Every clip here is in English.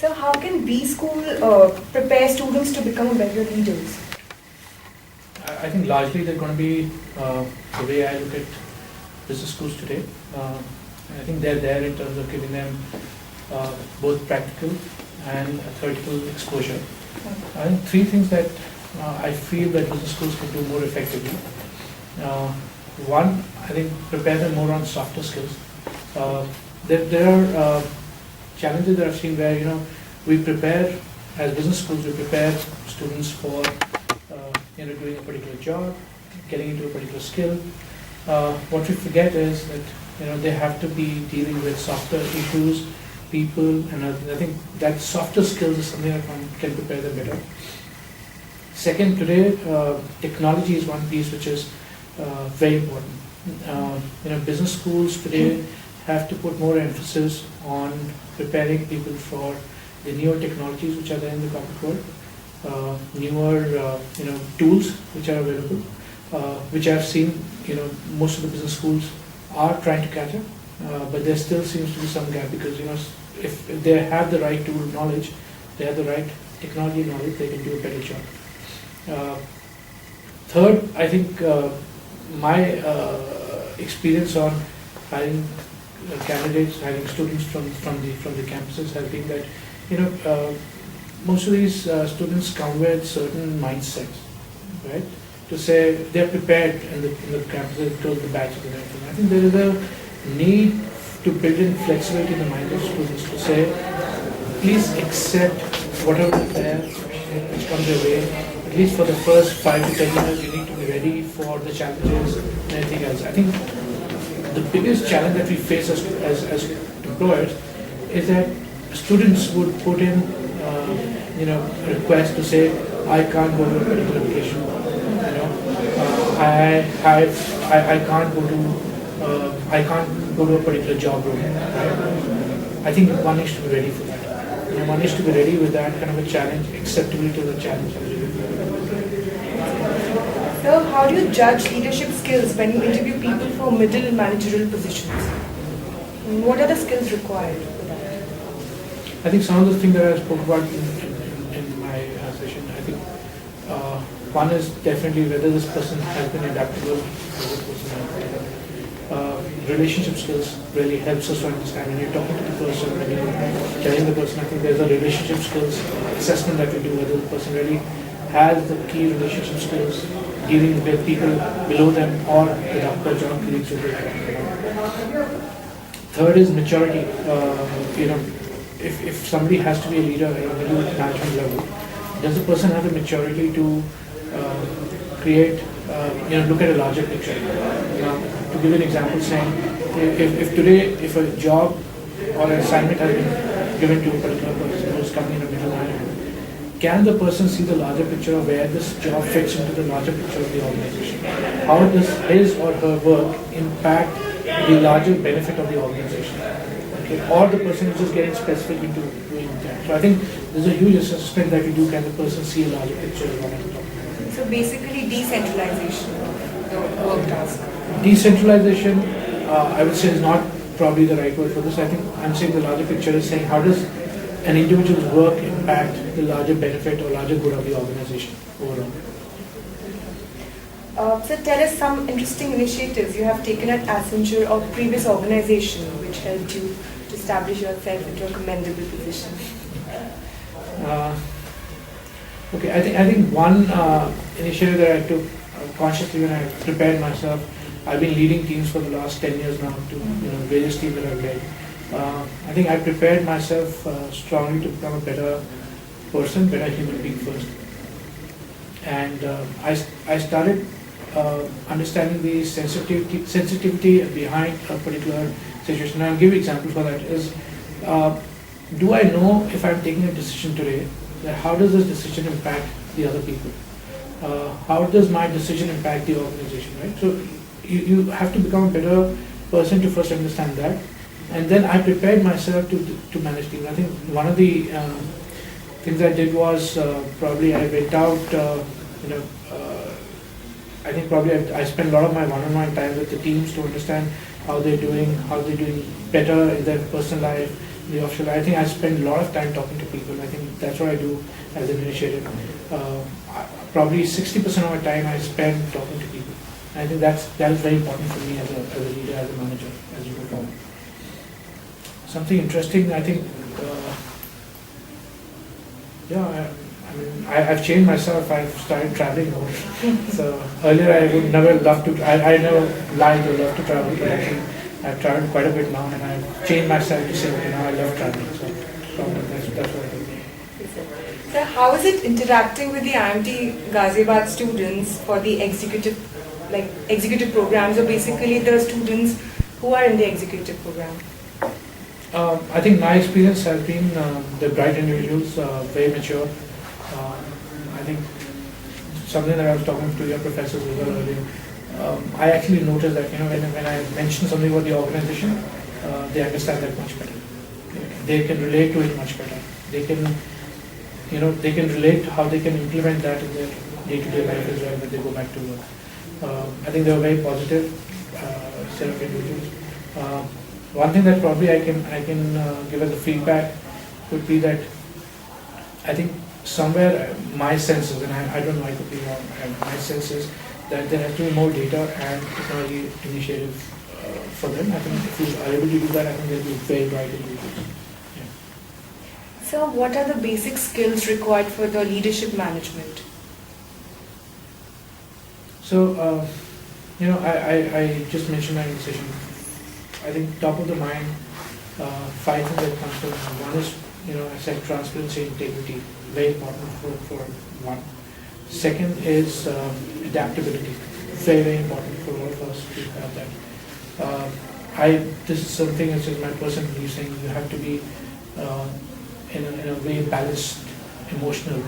So how can B School prepare students to become better leaders? I think largely they're going to be the way I look at business schools today. I think they're there in terms of giving them both practical and theoretical exposure. I think three things that I feel that business schools can do more effectively. One, I think prepare them more on softer skills. There are challenges that I've seen where we prepare as business schools, we prepare students for doing a particular job, getting into a particular skill. What we forget is that they have to be dealing with softer issues, people, and I think that softer skills is something that can prepare them better. Second, today technology is one piece which is very important. Business schools today have to put more emphasis on preparing people for the newer technologies which are there in the corporate world, newer tools which are available, which I've seen most of the business schools are trying to catch up, but there still seems to be some gap because if they have the right tool knowledge, they have the right technology knowledge, they can do a better job. Third, I think my experience on hiring candidates, hiring students from the campuses has been that most of these students come with certain mindsets, right? To say they're prepared in the campuses, close the batches and everything. I think there is a need to build in flexibility in the mind of students to say, please accept whatever is there which comes your way. At least for the first 5 to 10 years, you need to be ready for the challenges and anything else. I think the biggest challenge that we face as employers is that students would put in a request to say, I can't go to a particular vacation. I can't go to a particular job role. Right? I think one needs to be ready for that. One needs to be ready with that kind of a challenge, acceptability to the challenge. So how do you judge leadership skills when you interview people for middle managerial positions? What are the skills required for that? I think some of the things that I spoke about in my session, I think one is definitely whether this person has been adaptable. Relationship skills really helps us to understand when you're talking to the person, when you're telling the person. I think there's a relationship skills assessment that we do, whether the person really has the key relationship skills dealing with people below them or with upper job colleagues. Third is maturity. If somebody has to be a leader at a middle management level, does the person have the maturity to create, look at a larger picture? To give an example, saying if a job or an assignment has been given to a particular person who is coming in a middle management, can the person see the larger picture of where this job fits into the larger picture of the organization? How does his or her work impact the larger benefit of the organization? Okay. Or the person is just getting specific into doing that. So I think there's a huge assessment that we do. Can the person see a larger picture of what I'm talking about? So basically decentralization of the work task. Decentralization, I would say, is not probably the right word for this. I think I'm saying the larger picture is saying how does an individual's work impact the larger benefit or larger good of the organization overall. So tell us some interesting initiatives you have taken at Accenture or previous organization which helped you to establish yourself into a commendable position. Okay, I think one initiative that I took consciously when I prepared myself. I've been leading teams for the last 10 years now to various teams that I've led. I think I prepared myself strongly to become a better person, better human being first. And I started understanding the sensitivity behind a particular situation. And I'll give you an example for that is, do I know if I'm taking a decision today, that how does this decision impact the other people? How does my decision impact the organization, right? So you have to become a better person to first understand that. And then I prepared myself to manage teams. I think one of the things I did was probably I went out, I think probably I spent a lot of my one-on-one time with the teams to understand how they're doing better in their personal life, the offshore. I think I spend a lot of time talking to people. I think that's what I do as an initiative. Probably 60% of my time I spend talking to people. I think that is very important for me as a leader, as a manager, as you go forward. Something interesting, I think, I've changed myself. I've started traveling more. So earlier I would never love to. I never lied or love to travel, but I think I've traveled quite a bit now, and I've changed myself to say, okay, now I love traveling. So probably that's what I do. So how is it interacting with the IMT Ghaziabad students for the executive programs, or basically the students who are in the executive program? I think my experience has been they're bright individuals, very mature. I think something that I was talking to your professors as well earlier. I actually noticed that when I mention something about the organization, they understand that much better. They can relate to it much better. They can relate how they can implement that in their day-to-day life as well when they go back to work. I think they were very positive set of individuals. One thing that probably I can give as a feedback would be that I think somewhere my sense is, and I don't know, I could be wrong, my sense is that there has to be more data and technology initiative for them. I think if you are able to do that, I think they'll be very bright individuals. Yeah. So what are the basic skills required for the leadership management? So, I just mentioned my decision. I think top of the mind, 5 things that comes to mind. One is, I said transparency, integrity, very important for one. Second is adaptability, very, very important for all of us to have that. This is something which is my personal belief, saying you have to be in a way balanced, emotional,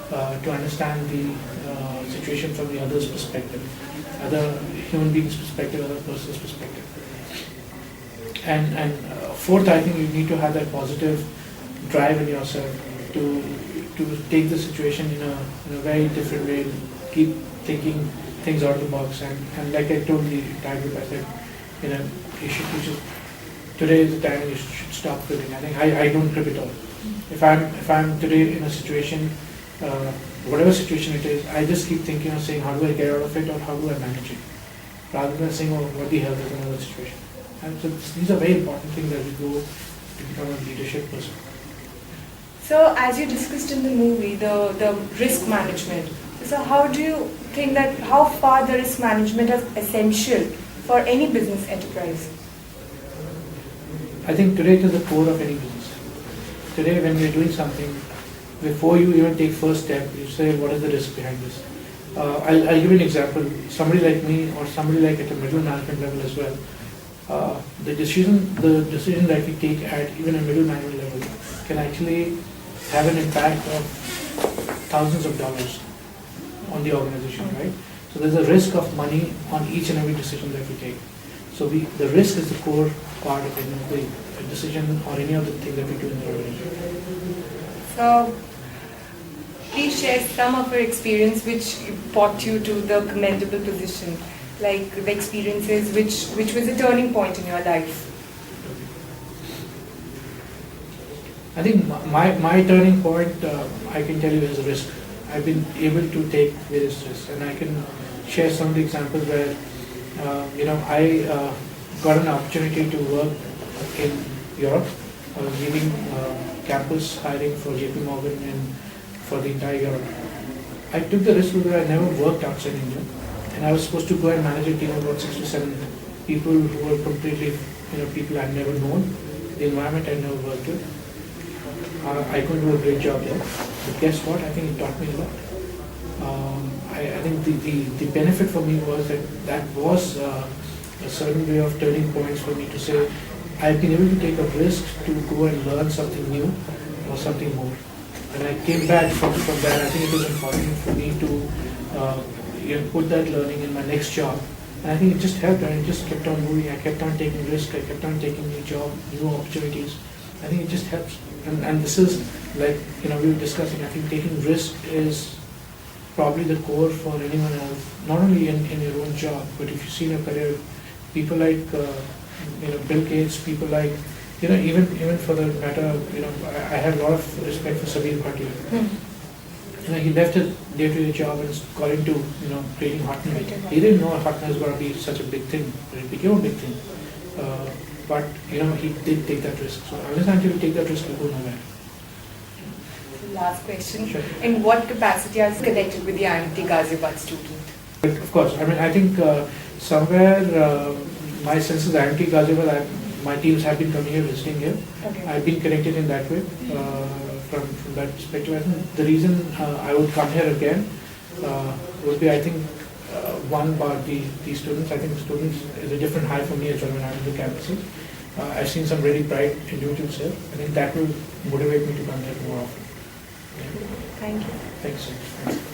to understand the situation from the other's perspective, other human being's perspective, other person's perspective. And fourth, I think you need to have that positive drive in yourself to take the situation in a very different way, keep thinking things out of the box. And like I told the entire group, I said, you should today is the time you should stop quitting. I think I don't quit at all. If I'm today in a situation, whatever situation it is, I just keep thinking of saying, how do I get out of it, or how do I manage it, rather than saying, oh, what the hell is another situation. And so these are very important things as you go to become a leadership person. So as you discussed in the movie, the risk management. So how do you think that, how far the risk management is essential for any business enterprise? I think today it is the core of any business. Today when you're doing something, before you even take first step, you say, what is the risk behind this? I'll give you an example. Somebody like me, or somebody like at a middle management level as well, the decision that we take at even a middle management level can actually have an impact of thousands of dollars on the organization, right? So there's a risk of money on each and every decision that we take. So the risk is the core part of the decision or any other thing that we do in the organization. So please share some of your experience which brought you to the commendable position, like the experiences which was a turning point in your life. I think my turning point, I can tell you, is risk. I've been able to take various risks, and I can share some of the examples where I got an opportunity to work in Europe. I was leading campus hiring for JP Morgan and for the entire Europe. I took the risk because I never worked outside India, and I was supposed to go and manage a team of about 6 to 7 people who were completely, people I'd never known, the environment I'd never worked with. I couldn't do a great job there, but guess what? I think it taught me a lot. I think the benefit for me was that was a certain way of turning points for me to say, I've been able to take a risk to go and learn something new or something more. When I came back from that, I think it was important for me to put that learning in my next job. And I think it just helped, and it just kept on moving. I kept on taking risks, I kept on taking new job, new opportunities. I think it just helps. And this is like, we were discussing, I think taking risk is probably the core for anyone else, not only in your own job, but if you see in your career, people like Bill Gates, people like even for the matter, I have a lot of respect for Sabir Bhatia. He left his day-to-day job and is calling to, creating Hotmail. He didn't know Hotmail was going to be such a big thing, but it became a big thing. But, he did take that risk. So unless until you take that risk, you go nowhere. Last question. Sure. In what capacity are you connected with the IMT Ghaziabad student? But of course, I think somewhere my sense is IMT Ghaziabad, my teams have been coming here, visiting here. Okay. I've been connected in that way. From that perspective, I think the reason I would come here again would be, I think, one about the students. I think students is a different high for me as well when I'm in the campuses. I've seen some really bright individuals here. I think that will motivate me to come here more often. Thank you. Thanks.